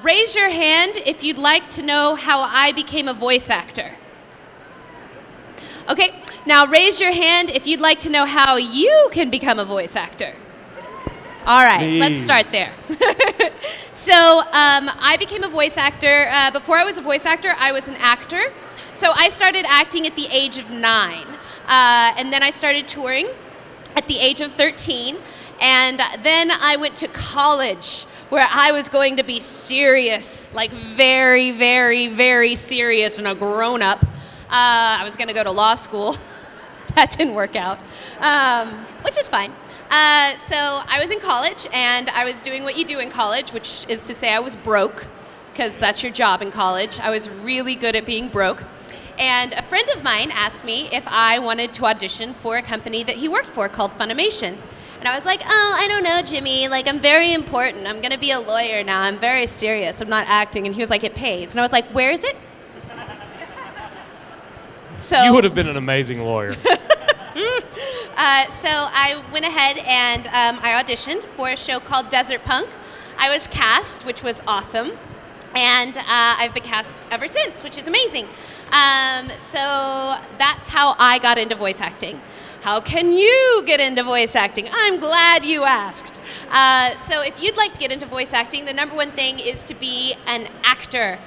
Raise your hand if you'd like to know how I became a voice actor. Okay, now raise your hand if you'd like to know how you can become a voice actor. All right, let's start there. So I became a voice actor. Before I was a voice actor, I was an actor. So I started acting at the age of 9. And then I started touring at the age of 13. And then I went to college, where I was going to be serious, like very, very, very serious and a grown-up. I was going to go to law school. That didn't work out, which is fine. So I was in college, and I was doing what you do in college, which is to say I was broke, because that's your job in college. I was really good at being broke. And a friend of mine asked me if I wanted to audition for a company that he worked for called Funimation. And I was like, oh, I don't know, Jimmy. Like, I'm very important. I'm going to be a lawyer now. I'm very serious. I'm not acting. And he was like, it pays. And I was like, where is it? So you would have been an amazing lawyer. So I went ahead and I auditioned for a show called Desert Punk. I was cast, which was awesome. And I've been cast ever since, which is amazing. So that's how I got into voice acting. How can you get into voice acting? I'm glad you asked. So if you'd like to get into voice acting, the number one thing is to be an actor.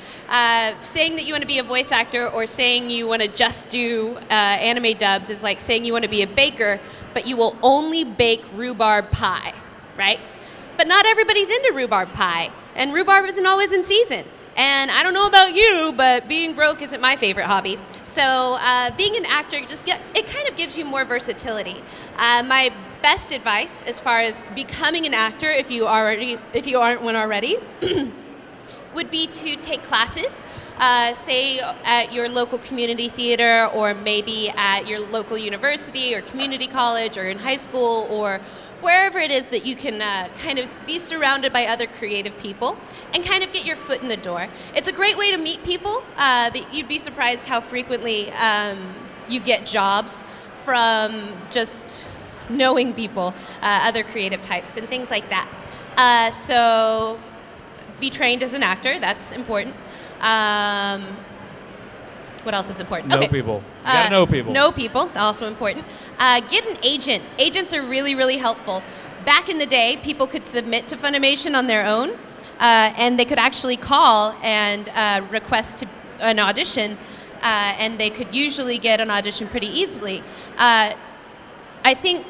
Saying that you want to be a voice actor or saying you want to just do anime dubs is like saying you want to be a baker, but you will only bake rhubarb pie, right? But not everybody's into rhubarb pie, and rhubarb isn't always in season. And I don't know about you, but being broke isn't my favorite hobby. So being an actor, it kind of gives you more versatility. My best advice as far as becoming an actor, if you aren't one already, would be to take classes, say at your local community theater, or maybe at your local university or community college or in high school, or wherever it is that you can kind of be surrounded by other creative people and kind of get your foot in the door. It's a great way to meet people. But you'd be surprised how frequently you get jobs from just knowing people, other creative types and things like that. So be trained as an actor, that's important. What else is important? Know people. You gotta know people. Know people, also important. Get an agent. Agents are really, really helpful. Back in the day, people could submit to Funimation on their own, and they could actually call and request an audition, and they could usually get an audition pretty easily. I think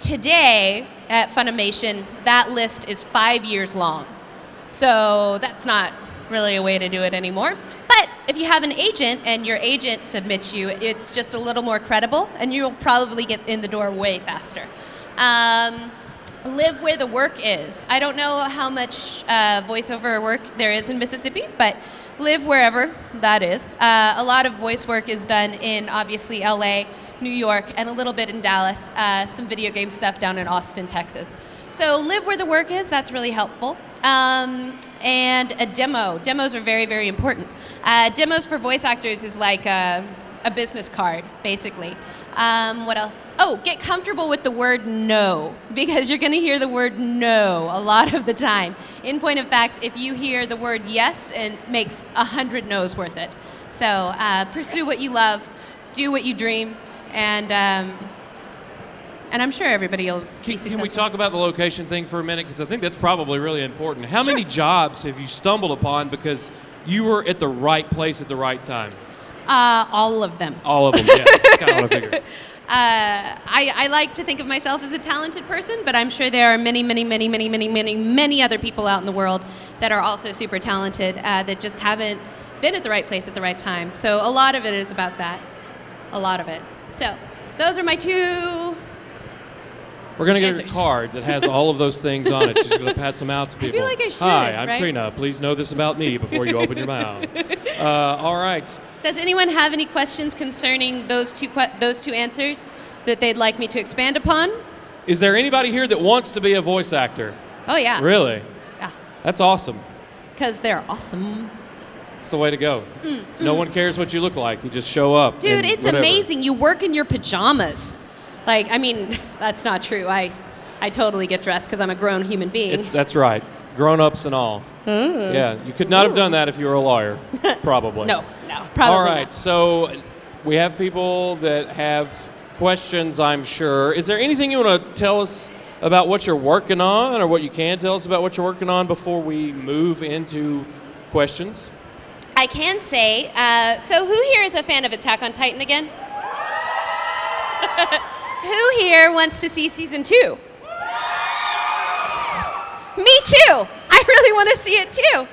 today at Funimation, that list is 5 years long. So that's not really a way to do it anymore. But if you have an agent and your agent submits you, it's just a little more credible, and you'll probably get in the door way faster. Live where the work is. I don't know how much voiceover work there is in Mississippi, but live wherever that is. A lot of voice work is done in, obviously, LA, New York, and a little bit in Dallas. Some video game stuff down in Austin, Texas. So live where the work is. That's really helpful. And a demo. Demos are very, very important. Demos for voice actors is like a business card, basically. What else? Oh, get comfortable with the word no, because you're going to hear the word no a lot of the time. In point of fact, if you hear the word yes, it makes 100 no's worth it. So pursue what you love, do what you dream, and I'm sure everybody will be successful. Can we talk about the location thing for a minute? Because I think that's probably really important. How many jobs have you stumbled upon because you were at the right place at the right time? All of them. All of them, yeah. That's kind of what I figured. I like to think of myself as a talented person, but I'm sure there are many other people out in the world that are also super talented that just haven't been at the right place at the right time. So a lot of it is about that. A lot of it. So those are my two... We're going to get a card that has all of those things on it. She's going to pass them out to people. I feel like I should, Hi, I'm right? Trina. Please know this about me before you open your mouth. All right. Does anyone have any questions concerning those two answers that they'd like me to expand upon? Is there anybody here that wants to be a voice actor? Oh, yeah. Really? Yeah. That's awesome. Because they're awesome. It's the way to go. No one cares what you look like. You just show up. Dude, it's amazing. You work in your pajamas. Like, I mean, that's not true. I totally get dressed because I'm a grown human being. That's right. grown-ups and all. Yeah, you could not have done that if you were a lawyer, probably. No, probably All right, not. so we have people that have questions, I'm sure. Is there anything you want to tell us about what you're working on, or what you can tell us about what you're working on before we move into questions? I can say, so who here is a fan of Attack on Titan again? Who here wants to see season 2? Me too. I really want to see it too.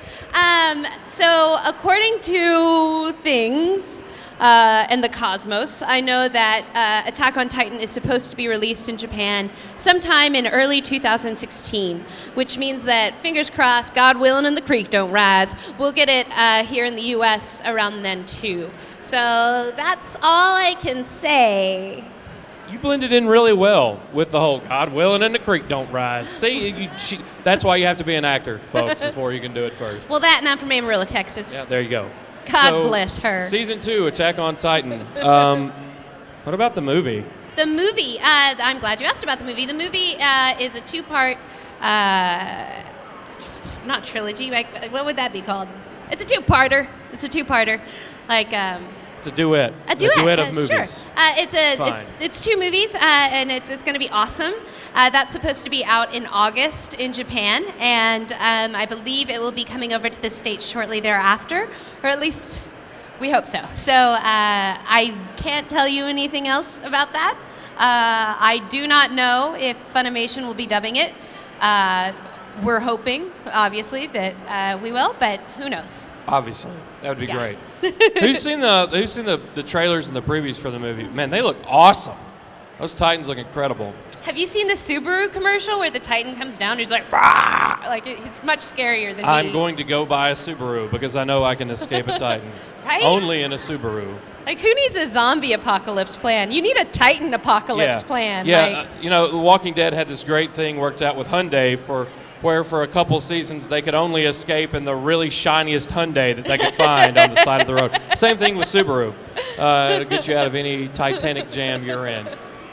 So according to things and the cosmos, I know that Attack on Titan is supposed to be released in Japan sometime in early 2016, which means that, fingers crossed, God willing and the creek don't rise, we'll get it here in the U.S. around then too. So that's all I can say. You blended in really well with the whole God willing and the creek don't rise. See, that's why you have to be an actor, folks, before you can do it first. Well, that and I'm from Amarillo, Texas. Yeah, there you go. God bless her. Season 2, Attack on Titan. What about the movie? The movie, I'm glad you asked about the movie. The movie is a 2-part, not trilogy, like, what would that be called? It's a 2-parter. Like, It's a duet. A duet of movies. Sure. Fine. It's 2 movies, and it's going to be awesome. That's supposed to be out in August in Japan, and I believe it will be coming over to the States shortly thereafter, or at least we hope so. So I can't tell you anything else about that. I do not know if Funimation will be dubbing it. We're hoping, obviously, that we will, but who knows? Obviously, that would be Yeah. great. Who's seen the trailers and the previews for the movie? Man, they look awesome. Those Titans look incredible. Have you seen the Subaru commercial where the Titan comes down? He's like, "Rah!" Like it's much scarier than I'm me. going to go buy a Subaru because I know I can escape a Titan. Right? Only in a Subaru. Like, who needs a zombie apocalypse plan? You need a Titan apocalypse plan. Yeah, Like, you know, The Walking Dead had this great thing worked out with Hyundai where for a couple seasons they could only escape in the really shiniest Hyundai that they could find on the side of the road. Same thing with Subaru. It'll get you out of any Titanic jam you're in.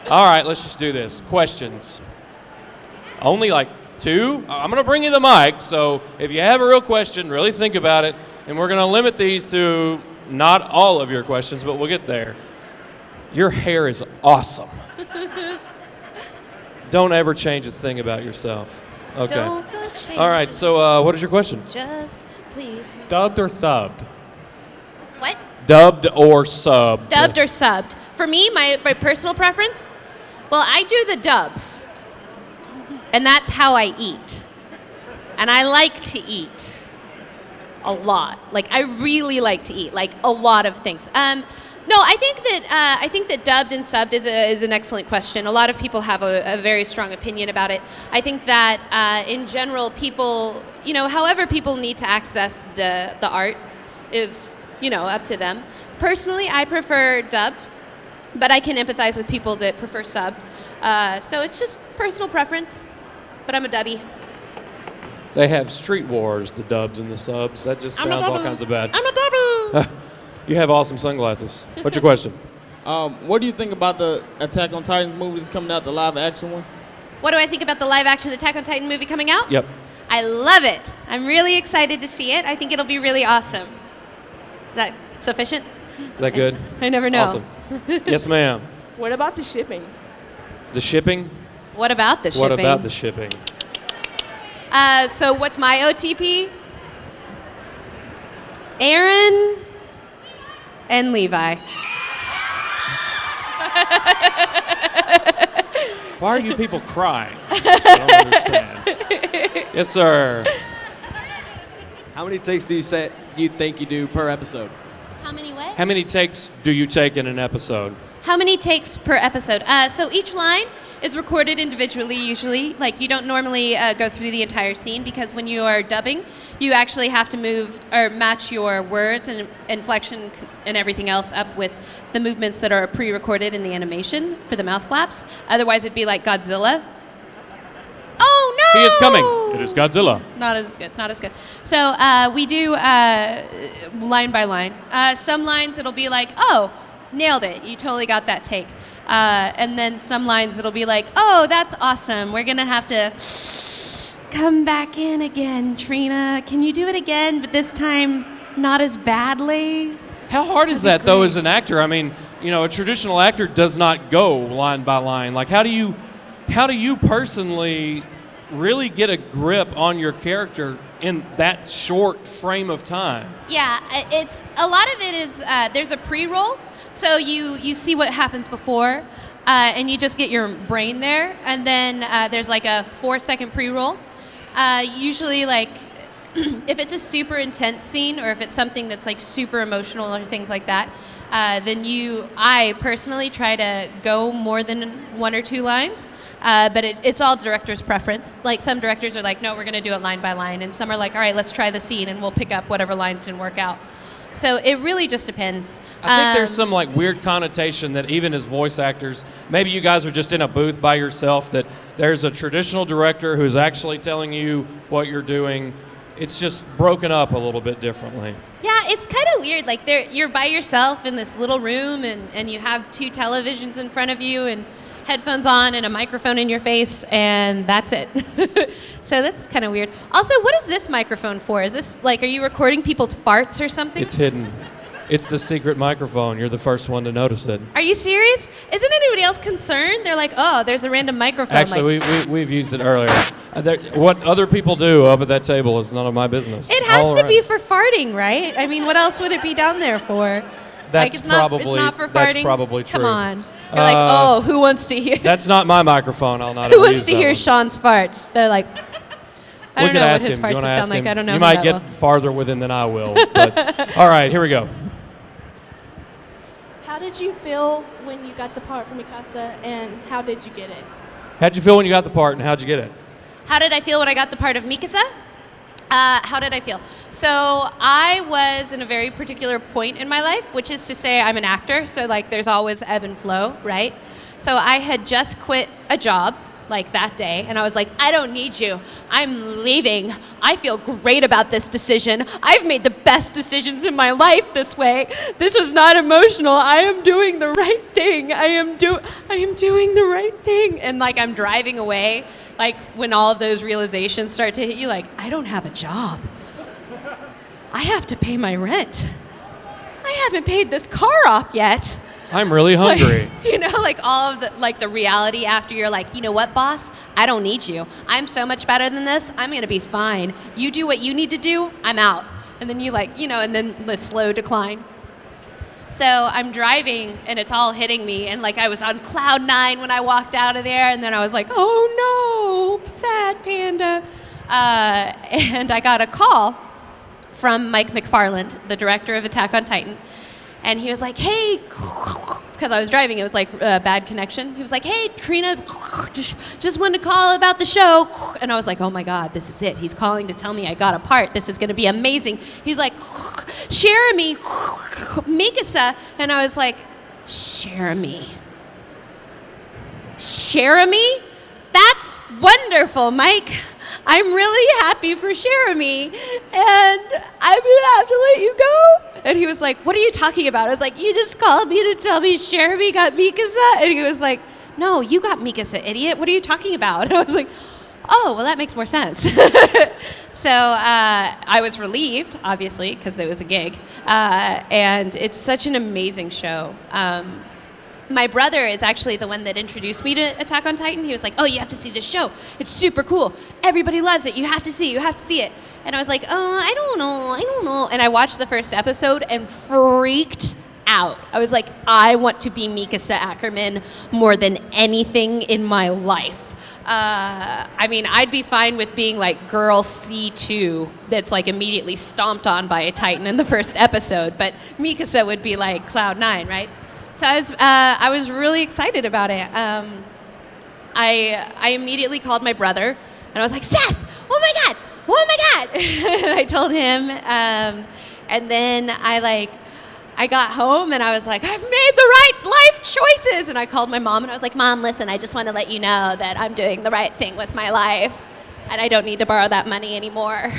All right, let's just do this. Questions. Only like 2? I'm going to bring you the mic, so if you have a real question, really think about it, and we're going to limit these to not all of your questions, but we'll get there. Your hair is awesome. Don't ever change a thing about yourself. Okay. don't go change. All right, so what is your question? Just please. Dubbed or subbed? What? Dubbed or subbed? Dubbed or subbed? For me, my personal preference, well, I do the dubs. And that's how I eat. And I like to eat a lot. Like, I really like to eat, like, a lot of things. No, I think that dubbed and subbed is an excellent question. A lot of people have a very strong opinion about it. I think that in general, people, you know, however people need to access the art is, you know, up to them. Personally, I prefer dubbed, but I can empathize with people that prefer subbed. So it's just personal preference, but I'm a dubby. They have Street Wars, the dubs and the subs. That just sounds all kinds of bad. I'm a dubby. You have awesome sunglasses. What's your question? What do you think about the Attack on Titan movies coming out, the live action one? What do I think about the live action Attack on Titan movie coming out? Yep. I love it. I'm really excited to see it. I think it'll be really awesome. Is that sufficient? Is that good? I never know. Awesome. Yes, ma'am. What about the shipping? The shipping? What about the shipping? What about the shipping? So what's my OTP? Aaron and Levi. Why are you people crying? I don't understand. Yes, sir. How many takes do you think you do per episode? How many what? How many takes do you take in an episode? How many takes per episode? So each line is recorded individually usually. Like, you don't normally go through the entire scene, because when you are dubbing, you actually have to move or match your words and inflection and everything else up with the movements that are pre-recorded in the animation for the mouth flaps. Otherwise, it'd be like Godzilla. Oh, no! He is coming. It is Godzilla. Not as good. So we do line by line. Some lines it'll be like, oh, nailed it. You totally got that take. And then some lines it'll be like, oh, that's awesome. We're going to have to come back in again, Trina. Can you do it again, but this time not as badly? How hard is that, though, as an actor? I mean, a traditional actor does not go line by line. Like, how do you personally really get a grip on your character in that short frame of time? Yeah, it's a lot of it is there's a pre-roll, so you see what happens before, and you just get your brain there, and then there's like a 4-second pre-roll. Usually, like, if it's a super intense scene or if it's something that's like super emotional or things like that, then I personally try to go more than 1 or 2 lines, but it's all director's preference. Like, some directors are like, no, we're going to do it line by line, and some are like, all right, let's try the scene and we'll pick up whatever lines didn't work out. So it really just depends. I think there's some like weird connotation that even as voice actors, maybe you guys are just in a booth by yourself, that there's a traditional director who's actually telling you what you're doing. It's just broken up a little bit differently. Yeah, it's kind of weird. Like, you're by yourself in this little room, and you have 2 televisions in front of you and headphones on and a microphone in your face, and that's it. So that's kind of weird. Also, what is this microphone for? Is this, like, are you recording people's farts or something? It's hidden. It's the secret microphone. You're the first one to notice it. Are you serious? Isn't anybody else concerned? They're like, oh, there's a random microphone. Actually, we've used it earlier. What other people do up at that table is none of my business. It has to be for farting, right? I mean, what else would it be down there for? That's it's not for farting. That's probably true. Come on. They're like, oh, who wants to hear? That's not my microphone. I'll not. Who wants to hear Sean's farts? They're like, I don't know what his farts would sound like. I don't know. You might get farther with him than I will. But all right, here we go. How did you feel when you got the part for Mikasa, and how did you get it? How'd you feel when you got the part, and how'd you get it? How did I feel when I got the part of Mikasa? How did I feel? So I was in a very particular point in my life, which is to say I'm an actor, so like there's always ebb and flow, right? So I had just quit a job like that day, and I was like, I don't need you. I'm leaving. I feel great about this decision. I've made the best decisions in my life this way. This was not emotional. I am doing the right thing. I am doing the right thing. And like I'm driving away, like when all of those realizations start to hit you, like, I don't have a job. I have to pay my rent. I haven't paid this car off yet. I'm really hungry. Like all of the reality after you're like, you know what, boss? I don't need you. I'm so much better than this. I'm going to be fine. You do what you need to do. I'm out. And then you and then the slow decline. So I'm driving and it's all hitting me. And like I was on cloud 9 when I walked out of there. And then I was like, oh no, sad panda. And I got a call from Mike McFarland, the director of Attack on Titan. And he was like, hey, because I was driving, it was like a bad connection. He was like, hey, Trina, just wanted to call about the show. And I was like, oh my God, this is it. He's calling to tell me I got a part. This is going to be amazing. He's like, Jeremy, Mikasa. And I was like, Jeremy? That's wonderful, Mike. I'm really happy for Jeremy, and I'm gonna have to let you go. And he was like, what are you talking about? I was like, you just called me to tell me Jeremy got Mikasa? And he was like, no, you got Mikasa, idiot. What are you talking about? And I was like, oh, well, that makes more sense. So I was relieved, obviously, because it was a gig. And it's such an amazing show. My brother is actually the one that introduced me to Attack on Titan. He was like, oh, you have to see this show. It's super cool. Everybody loves it. You have to see it. And I was like, oh, I don't know. And I watched the first episode and freaked out. I was like, I want to be Mikasa Ackerman more than anything in my life. I mean, I'd be fine with being like girl C2 that's like immediately stomped on by a Titan in the first episode, but Mikasa would be like Cloud 9, right? So I was really excited about it. I immediately called my brother, and I was like, Seth, oh my God. And I told him, and then I got home, and I was like, I've made the right life choices. And I called my mom, and I was like, Mom, listen, I just want to let you know that I'm doing the right thing with my life, and I don't need to borrow that money anymore.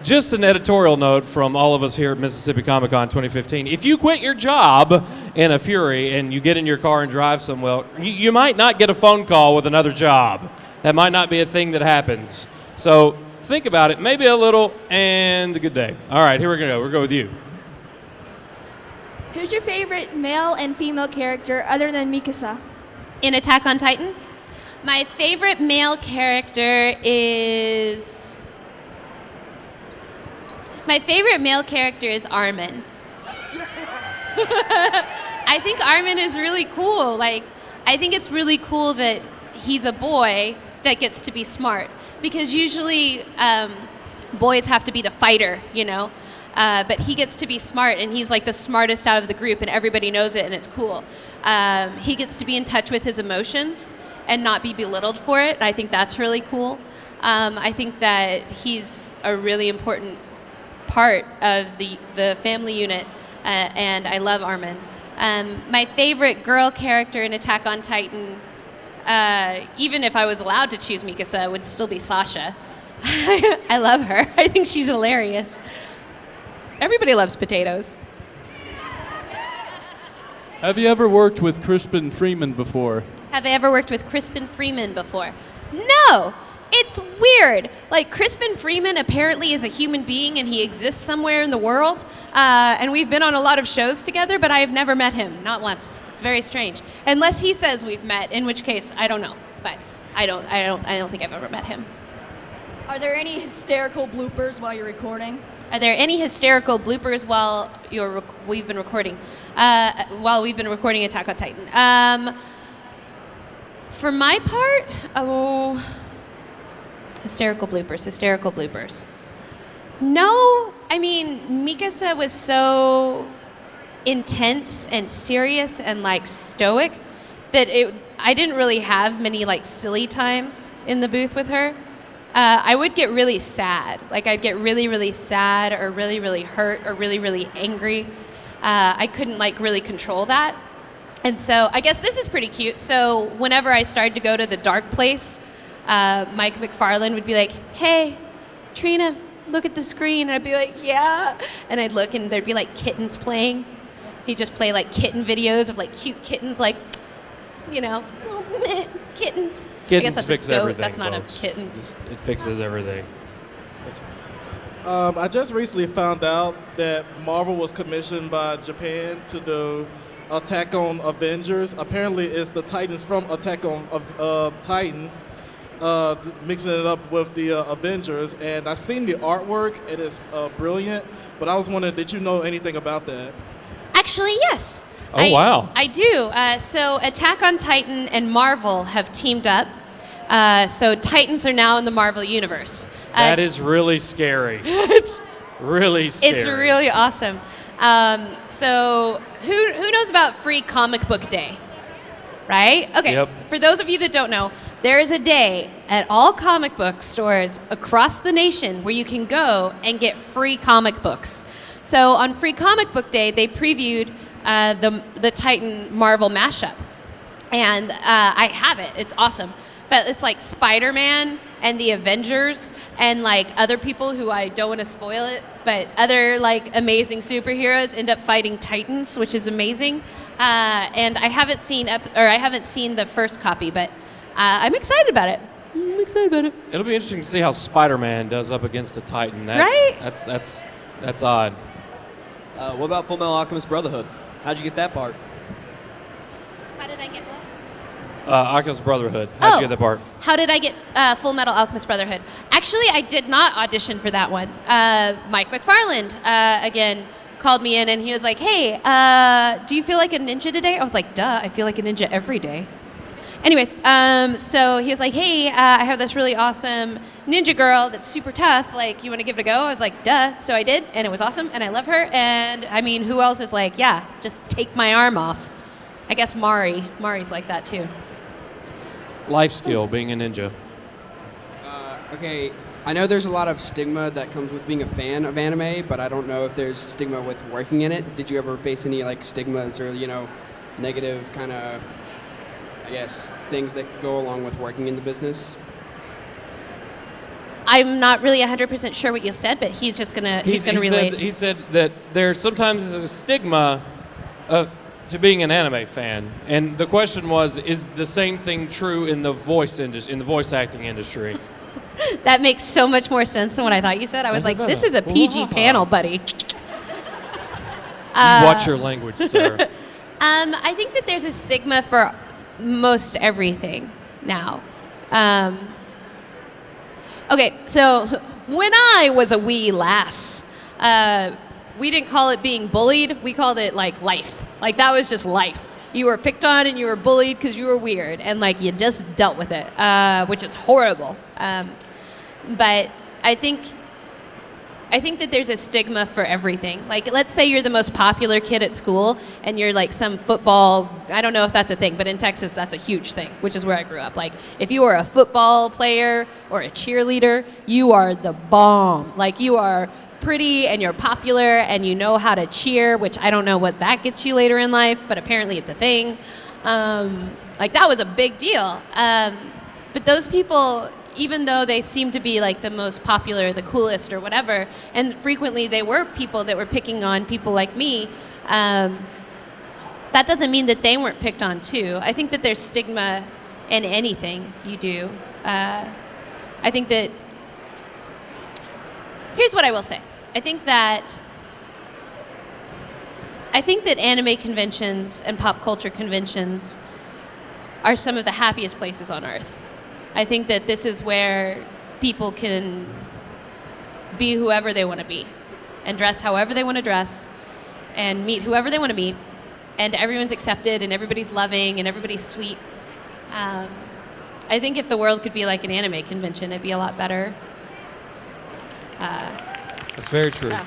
Just an editorial note from all of us here at Mississippi Comic Con 2015. If you quit your job in a fury and you get in your car and drive somewhere, you might not get a phone call with another job. That might not be a thing that happens. So think about it, maybe a little, and a good day. All right, here we go. We'll go with you. Who's your favorite male and female character other than Mikasa? In Attack on Titan, my favorite male character is Armin. I think Armin is really cool. Like, I think it's really cool that he's a boy that gets to be smart, because usually boys have to be the fighter, you know. But he gets to be smart, and he's like the smartest out of the group, and everybody knows it, and it's cool. He gets to be in touch with his emotions and not be belittled for it. I think that's really cool. I think that he's a really important part of the family unit, and I love Armin. My favorite girl character in Attack on Titan, even if I was allowed to choose Mikasa, would still be Sasha. I love her. I think she's hilarious. Everybody loves potatoes. Have you ever worked with Crispin Freeman before? Have I ever worked with Crispin Freeman before? No! It's weird. Like, Crispin Freeman apparently is a human being and he exists somewhere in the world. And we've been on a lot of shows together, but I have never met him. Not once. It's very strange. Unless he says we've met, in which case, I don't know. But I don't think I've ever met him. Are there any hysterical bloopers while you're recording? Are there any hysterical bloopers while we've been recording Attack on Titan? For my part, hysterical bloopers. No, I mean, Mikasa was so intense and serious and like stoic that I didn't really have many like silly times in the booth with her. I would get really sad. Like, I'd get really, really sad or really, really hurt or really, really angry. I couldn't, like, really control that. And so I guess this is pretty cute. So whenever I started to go to the dark place, Mike McFarlane would be like, hey, Trina, look at the screen. And I'd be like, yeah. And I'd look, and there'd be, like, kittens playing. He'd just play, like, kitten videos of, like, cute kittens, like, you know, oh, kittens. Kittens fix everything, That's not folks. a kitten. It fixes everything. I just recently found out that Marvel was commissioned by Japan to do Attack on Avengers. Apparently, it's the Titans from Attack on Titans, mixing it up with the Avengers. And I've seen the artwork. It is brilliant. But I was wondering, did you know anything about that? Actually, yes. Oh, wow. I do. So Attack on Titan and Marvel have teamed up. So Titans are now in the Marvel Universe. That is really scary. It's really scary. It's really awesome. So who knows about Free Comic Book Day? Right? Okay, Yep. For those of you that don't know, there is a day at all comic book stores across the nation where you can go and get free comic books. So on Free Comic Book Day, they previewed the Titan Marvel mashup. And I have it. It's awesome. But it's like Spider-Man and the Avengers and like other people who I don't want to spoil it, but other like amazing superheroes end up fighting Titans, which is amazing. And I haven't seen the first copy, but I'm excited about it. It'll be interesting to see how Spider-Man does up against a Titan. Right? That's odd. What about Full Metal Alchemist Brotherhood? How'd you get that part? How did I get what? Alchemist Brotherhood. How'd you get that part? How did I get Full Metal Alchemist Brotherhood? Actually, I did not audition for that one. Mike McFarland, again, called me in and he was like, hey, do you feel like a ninja today? I was like, duh, I feel like a ninja every day. Anyways, so he was like, hey, I have this really awesome ninja girl that's super tough. Like, you want to give it a go? I was like, duh. So I did, and it was awesome, and I love her. And, I mean, who else is like, yeah, just take my arm off? I guess Mari's like that, too. Life skill, being a ninja. Okay, I know there's a lot of stigma that comes with being a fan of anime, but I don't know if there's stigma with working in it. Did you ever face any, like, stigmas or, negative kind of, I guess, things that go along with working in the business? I'm not really 100% sure what you said, but he's just gonna relate. He said that there sometimes is a stigma to being an anime fan. And the question was, is the same thing true in the voice acting industry? That makes so much more sense than what I thought you said. I was like, this is a PG panel, buddy. Watch your language, sir. I think that there's a stigma for most everything now. Okay, so when I was a wee lass, we didn't call it being bullied. We called it like life. Like that was just life. You were picked on and you were bullied because you were weird, and like you just dealt with it, which is horrible. But I think that there's a stigma for everything. Like, let's say you're the most popular kid at school and you're like some football, I don't know if that's a thing, but in Texas, that's a huge thing, which is where I grew up. Like, if you are a football player or a cheerleader, you are the bomb. Like, you are pretty and you're popular and you know how to cheer, which I don't know what that gets you later in life, but apparently it's a thing. Like, that was a big deal. But those people, even though they seem to be like the most popular, the coolest or whatever, and frequently they were people that were picking on people like me, that doesn't mean that they weren't picked on too. I think that there's stigma in anything you do. I think that, here's what I will say. I think that anime conventions and pop culture conventions are some of the happiest places on earth. I think that this is where people can be whoever they want to be and dress however they want to dress and meet whoever they want to meet, and everyone's accepted and everybody's loving and everybody's sweet. I think if the world could be like an anime convention, it'd be a lot better. That's very true. Yeah.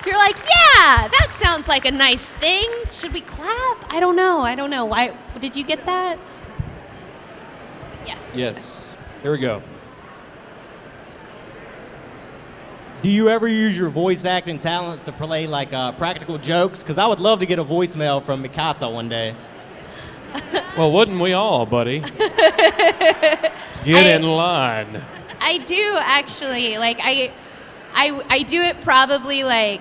You're like, yeah, that sounds like a nice thing. Should we clap? I don't know. Why? Did you get that? Yes. Yes. Here we go. Do you ever use your voice acting talents to play like practical jokes? Because I would love to get a voicemail from Mikasa one day. Well, wouldn't we all, buddy? Get in line. I do actually. Like I do it probably like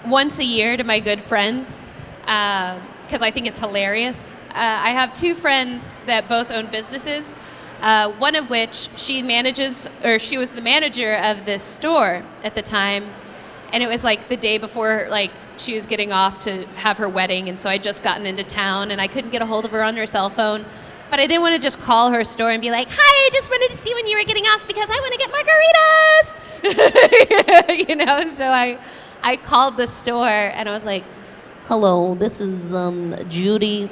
once a year to my good friends because I think it's hilarious. I have two friends that both own businesses, one of which she was the manager of this store at the time, and it was like the day before like she was getting off to have her wedding, and so I'd just gotten into town and I couldn't get a hold of her on her cell phone, but I didn't want to just call her store and be like, hi, I just wanted to see when you were getting off because I want to get margaritas, you know, so I called the store and I was like, hello, this is Judy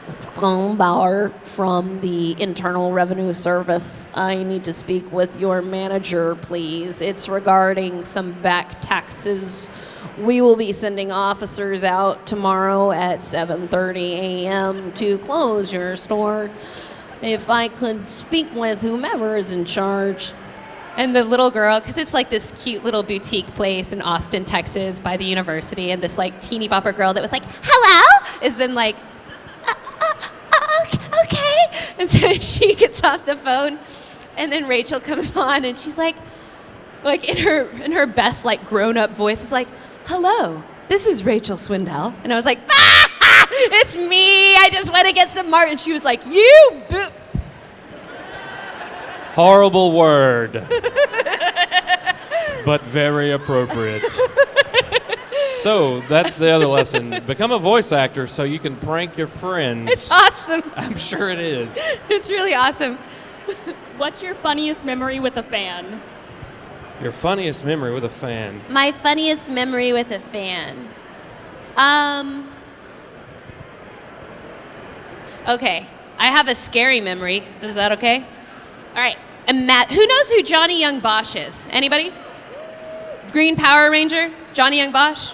Strombauer from the Internal Revenue Service. I need to speak with your manager, please. It's regarding some back taxes. We will be sending officers out tomorrow at 7:30 a.m. to close your store. If I could speak with whomever is in charge. And the little girl, because it's like this cute little boutique place in Austin, Texas by the university, and this like teeny bopper girl that was like, hello, is then like, okay. And so she gets off the phone, and then Rachel comes on, and she's like in her best like grown-up voice, is like, hello, this is Rachel Swindell. And I was like, it's me. I just want to get some more. And she was like, you boo. Horrible word, but very appropriate. So that's the other lesson. Become a voice actor so you can prank your friends. It's awesome. I'm sure it is. It's really awesome. What's your funniest memory with a fan? Your funniest memory with a fan. My funniest memory with a fan. Okay, I have a scary memory. Is that okay? All right. And Matt, who knows who Johnny Young Bosch is? Anybody? Green Power Ranger, Johnny Young Bosch,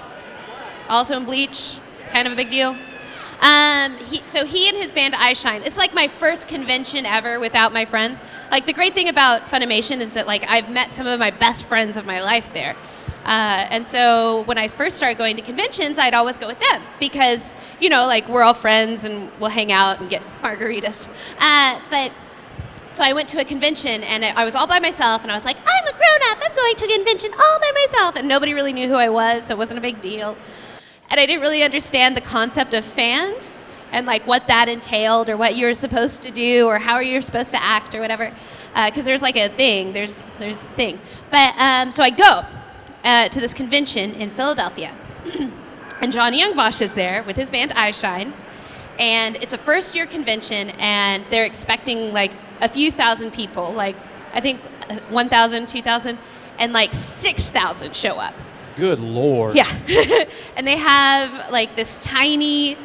also in Bleach, kind of a big deal. He and his band I Shine. It's like my first convention ever without my friends. Like the great thing about Funimation is that like I've met some of my best friends of my life there. And so when I first started going to conventions, I'd always go with them because, you know, like we're all friends and we'll hang out and get margaritas. So I went to a convention and I was all by myself and I was like, I'm a grown-up, I'm going to a convention all by myself. And nobody really knew who I was, so it wasn't a big deal. and I didn't really understand the concept of fans and like what that entailed or what you were supposed to do or how you're supposed to act or whatever. Because there's like a thing, there's a thing. But so I go to this convention in Philadelphia, and Johnny Youngbosch is there with his band Eyeshine, and it's a first-year convention, and they're expecting like a few thousand people, like I think 1,000, 2,000, and like 6,000 show up. Good Lord. Yeah. And they have like this tiny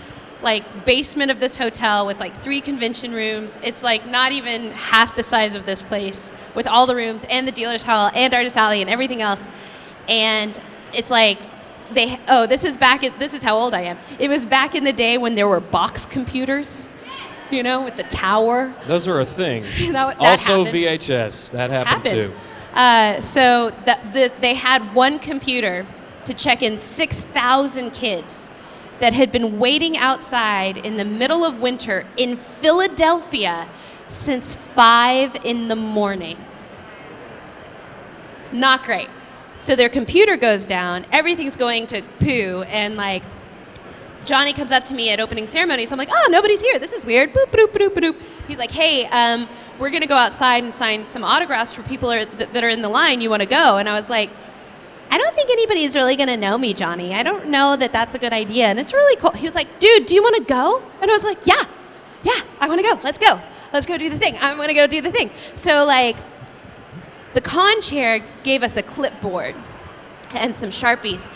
like basement of this hotel with like 3 convention rooms. It's like not even half the size of this place with all the rooms and the dealer's hall and artist alley and everything else. And it's like this is how old I am. It was back in the day when there were box computers, you know, with the tower. Those are a thing. that Also happened. VHS. That happened too. So they had one computer to check in 6,000 kids that had been waiting outside in the middle of winter in Philadelphia since 5 a.m. Not great. So their computer goes down, everything's going to poo, and like Johnny comes up to me at opening ceremony, so I'm like, oh, nobody's here, this is weird, boop, boop, boop, boop. He's like, hey, we're gonna go outside and sign some autographs for people that are in the line, you wanna go? And I was like, I don't think anybody's really gonna know me, Johnny. I don't know that that's a good idea, and it's really cool. He was like, dude, do you wanna go? And I was like, yeah, I wanna go, let's go do the thing, I wanna go do the thing. So like, the con chair gave us a clipboard and some Sharpies,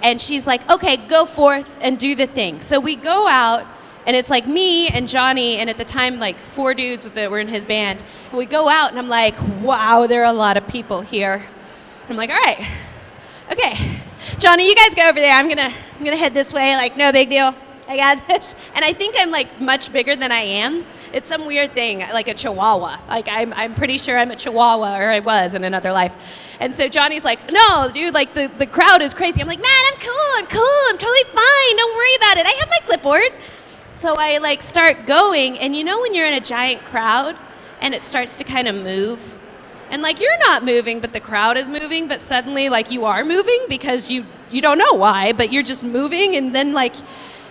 and she's like, okay, go forth and do the thing. So we go out, and it's like me and Johnny, and at the time, like 4 dudes that were in his band. And we go out, and I'm like, wow, there are a lot of people here. And I'm like, all right, okay, Johnny, you guys go over there. I'm gonna head this way. Like, no big deal. I got this. And I think I'm like much bigger than I am. It's some weird thing, like a chihuahua. Like I'm pretty sure I'm a chihuahua, or I was in another life. And so Johnny's like, no, dude, like the crowd is crazy. I'm like, man, I'm cool, I'm totally fine. Don't worry about it. I have my clipboard. So I like start going, and you know when you're in a giant crowd and it starts to kind of move, and like you're not moving, but the crowd is moving, but suddenly like you are moving because you don't know why, but you're just moving, and then like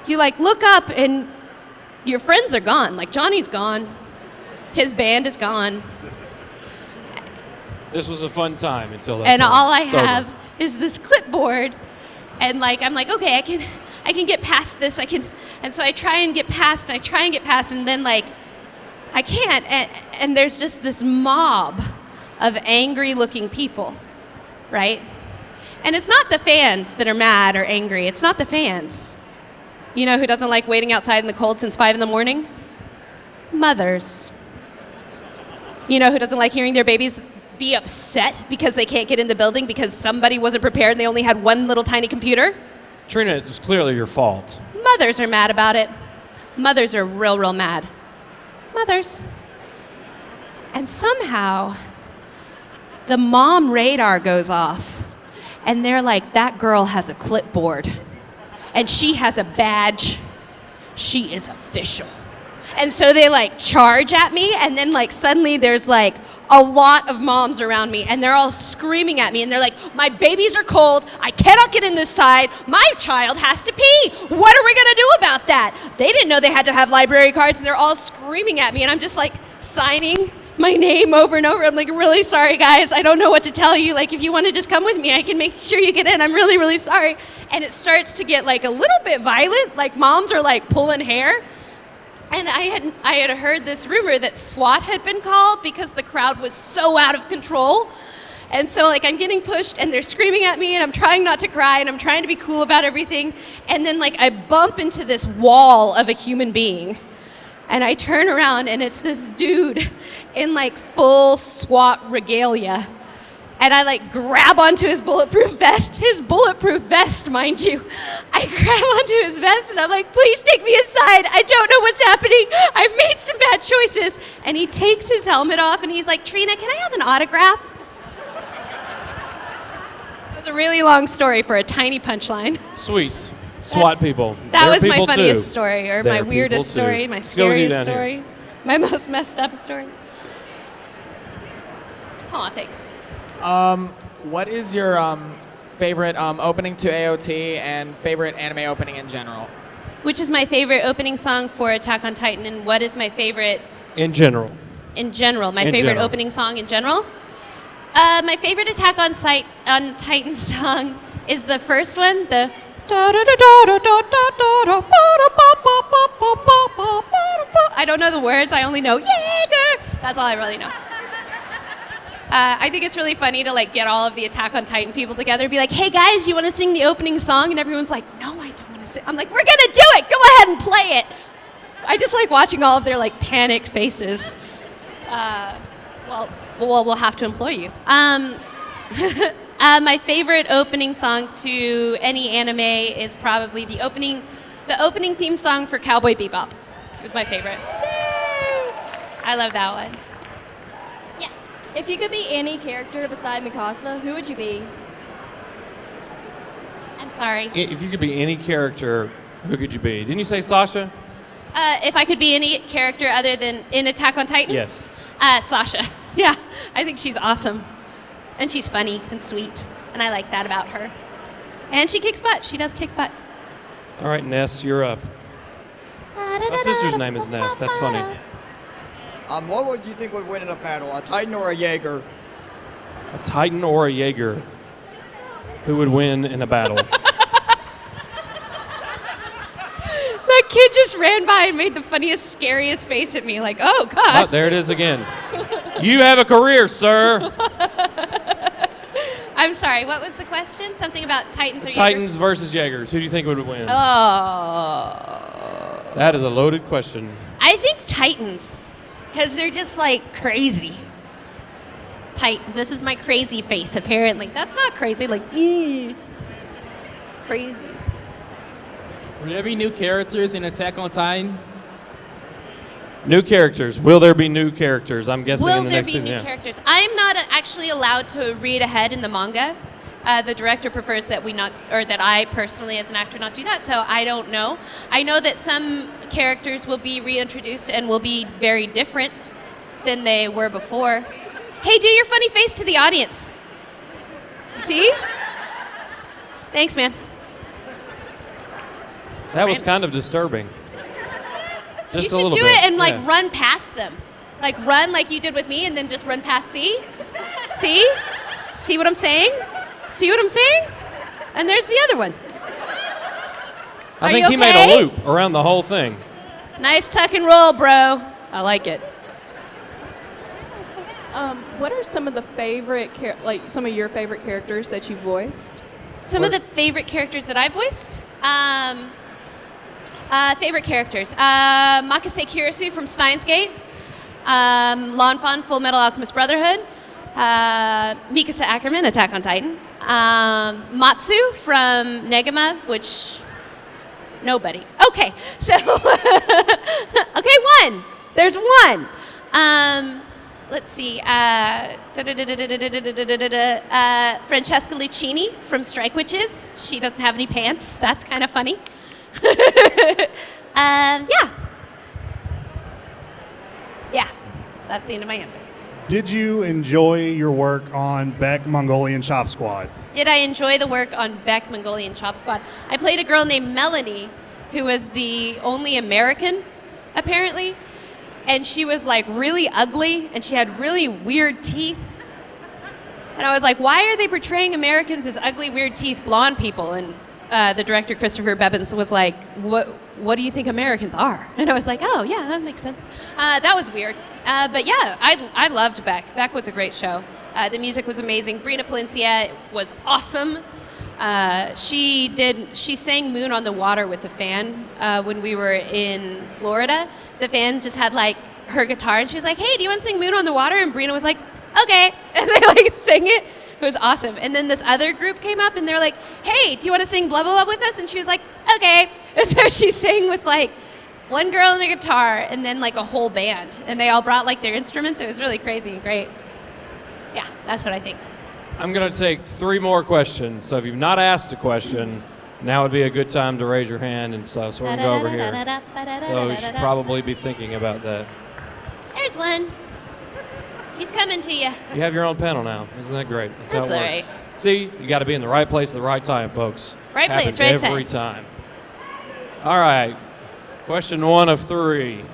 you like look up and your friends are gone. Like Johnny's gone, his band is gone. This was a fun time until that And point. all I It's have over. is this clipboard, and like I'm like, okay, I can get past this. And so I try and get past, and then like I can't. And there's just this mob of angry-looking people, right? And it's not the fans that are mad or angry. It's not the fans. You know who doesn't like waiting outside in the cold since 5 a.m? Mothers. You know who doesn't like hearing their babies be upset because they can't get in the building because somebody wasn't prepared and they only had one little tiny computer? Trina, it was clearly your fault. Mothers are mad about it. Mothers are real mad. Mothers. And somehow, the mom radar goes off, and they're like, that girl has a clipboard, and she has a badge. She is official. And so they like charge at me, and then like suddenly there's like a lot of moms around me, and they're all screaming at me, and they're like, my babies are cold, I cannot get in this side, my child has to pee, what are we gonna do about that? They didn't know they had to have library cards, and they're all screaming at me, and I'm just like signing my name over and over. I'm like, really sorry guys, I don't know what to tell you, like if you want to just come with me, I can make sure you get in, I'm really sorry. And it starts to get like a little bit violent, like moms are like pulling hair. And I had heard this rumor that SWAT had been called because the crowd was so out of control. And so like I'm getting pushed, and they're screaming at me, and I'm trying not to cry, and I'm trying to be cool about everything. And then like I bump into this wall of a human being, and I turn around, and it's this dude in like full SWAT regalia. And I like grab onto his bulletproof vest, mind you. I grab onto his vest, and I'm like, please take me inside. I don't know what's happening. I've made some bad choices. And he takes his helmet off, and he's like, Trina, can I have an autograph? It was a really long story for a tiny punchline. Sweet. SWAT people. That They're was my people funniest too. story, or They're my weirdest people too. story, my Let's go with you scariest down here. story, my most messed up story. Aw, thanks. What is your favorite opening to AOT and favorite anime opening in general. Which is my favorite opening song for Attack on Titan, and what is my favorite In general. in general? My In favorite general. opening song in general? My favorite Attack on Titan song is the first one, the I don't know the words, I only know Jaeger. That's all I really know. I think it's really funny to like get all of the Attack on Titan people together and be like, hey guys, you want to sing the opening song? And everyone's like, no, I don't want to sing. I'm like, we're gonna do it. Go ahead and play it. I just like watching all of their like panicked faces. We'll have to employ you. My favorite opening song to any anime is probably the opening theme song for Cowboy Bebop. It's my favorite. I love that one. Yes. If you could be any character beside Mikasa, who would you be? I'm sorry. If you could be any character, who could you be? Didn't you say Sasha? If I could be any character other than in Attack on Titan? Yes. Sasha. Yeah, I think she's awesome. And she's funny and sweet. And I like that about her. And she kicks butt. She does kick butt. All right, Ness, you're up. My sister's name is Ness. That's funny. What would you think would win in a battle, a Titan or a Jaeger? A Titan or a Jaeger? Who would win in a battle? That kid just ran by and made the funniest, scariest face at me, like, oh, God. Oh, there it is again. You have a career, sir. I'm sorry, what was the question? Something about Titans or Titans Jaegers? versus Jaegers. Who do you think would win? Oh. That is a loaded question. I think Titans, because they're just, like, crazy. This is my crazy face, apparently. That's not crazy, like, crazy. Will there be new characters in Attack on Titan? New characters. Will there be new characters? I'm guessing Will in the there next be season. new Yeah. characters? I'm not actually allowed to read ahead in the manga. The director prefers that that I personally, as an actor, not do that. So I don't know. I know that some characters will be reintroduced and will be very different than they were before. Hey, do your funny face to the audience. See? Thanks, man. That was kind of disturbing. Just You a should little do bit. it and like Yeah. run past them. Like run like you did with me and then just run past. See? See? See what I'm saying? See what I'm saying? And there's the other one. I Are think you he made okay? a loop around the whole thing. Nice tuck and roll, bro. I like it. What are some of the favorite, some of your favorite characters that you voiced? Some of the favorite characters that I voiced. Favorite characters. Makase Kirisu from Steins Gate. Lanfan, Full Metal Alchemist Brotherhood. Mikasa Ackerman, Attack on Titan. Matsu from Negama, which nobody. Okay, so okay, one. There's one. Let's see. Francesca Lucchini from Strike Witches. She doesn't have any pants. That's kind of funny. Yeah. Yeah, that's the end of my answer. Did you enjoy your work on Beck Mongolian Chop Squad? Did I enjoy the work on Beck Mongolian Chop Squad? I played a girl named Melanie, who was the only American, apparently. And she was like really ugly, and she had really weird teeth. And I was like, why are they portraying Americans as ugly, weird teeth, blonde people? And the director, Christopher Bebbins, was like, what do you think Americans are? And I was like, oh, yeah, that makes sense. That was weird. But yeah, I loved Beck. Beck was a great show. The music was amazing. Brina Palencia was awesome. She sang Moon on the Water with a fan when we were in Florida. The fan just had like her guitar and she was like, hey, do you want to sing Moon on the Water? And Brina was like, okay. And they like sang it. It was awesome. And then this other group came up and they're like, hey, do you want to sing blah, blah, blah with us? And she was like, okay. And so she sang with like one girl and a guitar and then like a whole band. And they all brought like their instruments. It was really crazy and great. Yeah, that's what I think. I'm going to take 3 more questions. So if you've not asked a question, now would be a good time to raise your hand and stuff. So we're going to go over here. So you should probably be thinking about that. There's one. He's coming to you. You have your own panel now. Isn't that great? That's how it all works. right. See, you got to be in the right place at the right time, folks. Right Happens place, right every time. All right. Question 1 of 3.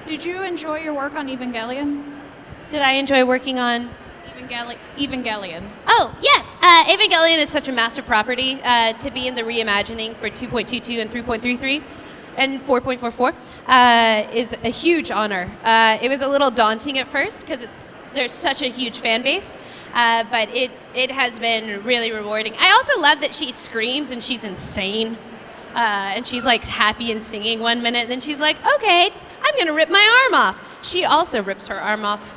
Did you enjoy your work on Evangelion? Did I enjoy working on Evangelion. Oh, yes. Evangelion is such a massive property. To be in the reimagining for 2.22 and 3.33 and 4.44 is a huge honor. It was a little daunting at first because there's such a huge fan base, but it has been really rewarding. I also love that she screams and she's insane. And she's like happy and singing one minute, and then she's like, okay, I'm going to rip my arm off. She also rips her arm off.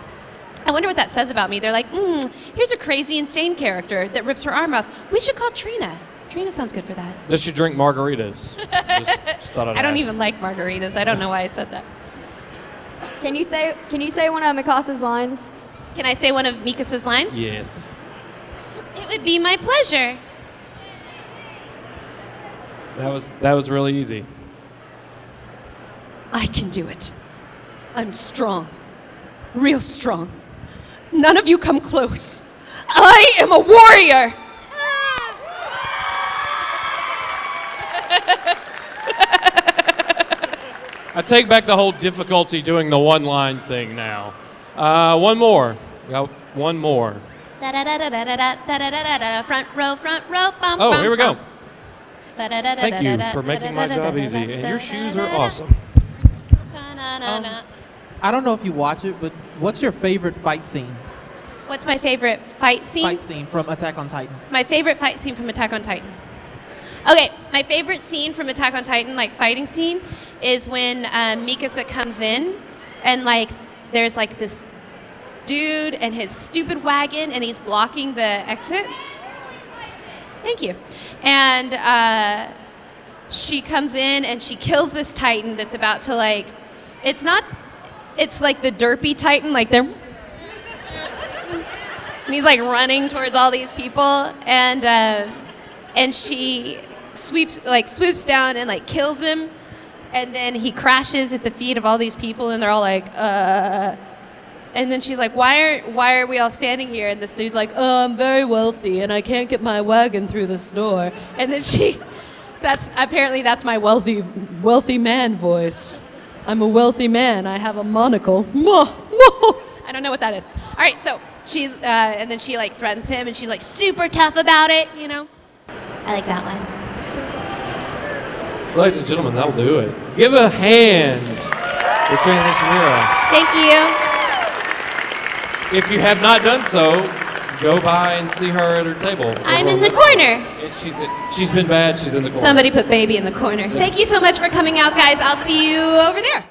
I wonder what that says about me. They're like, here's a crazy, insane character that rips her arm off. We should call Trina. Trina sounds good for that. Does she drink margaritas? just thought I'd I don't ask. even like margaritas. I don't know why I said that. Can you say one of Mikasa's lines? Can I say one of Mikasa's lines? Yes. It would be my pleasure. That was really easy. I can do it. I'm strong. Real strong. None of you come close. I am a warrior! I take back the whole difficulty doing the one-line thing now. One more. We got one more. Front row, bum, Oh, bum, here we go. bum. Thank you for making my job easy. And your shoes are awesome. I don't know if you watch it, but what's your favorite fight scene? What's my favorite fight scene? Fight scene from Attack on Titan. My favorite fight scene from Attack on Titan. Okay, my favorite scene from Attack on Titan, like fighting scene, is when Mikasa comes in and like there's like this dude and his stupid wagon and he's blocking the exit. Thank you. And she comes in and she kills this Titan that's about to like, it's like the derpy Titan, like they're, and he's like running towards all these people, and she swoops down and like kills him, and then he crashes at the feet of all these people, and they're all like, and then she's like, why are we all standing here? And this dude's like, oh, I'm very wealthy and I can't get my wagon through this door. And then that's my wealthy man voice. I'm a wealthy man. I have a monocle. I don't know what that is. All right, so she's, and then she like threatens him and she's like super tough about it, you know? I like that one. Ladies and gentlemen, that'll do it. Give a hand for Trina Nishimura. Thank you. If you have not done so, go by and see her at her table. I'm in the corner. And she's been bad. She's in the corner. Somebody put baby in the corner. Thank you so much for coming out, guys. I'll see you over there.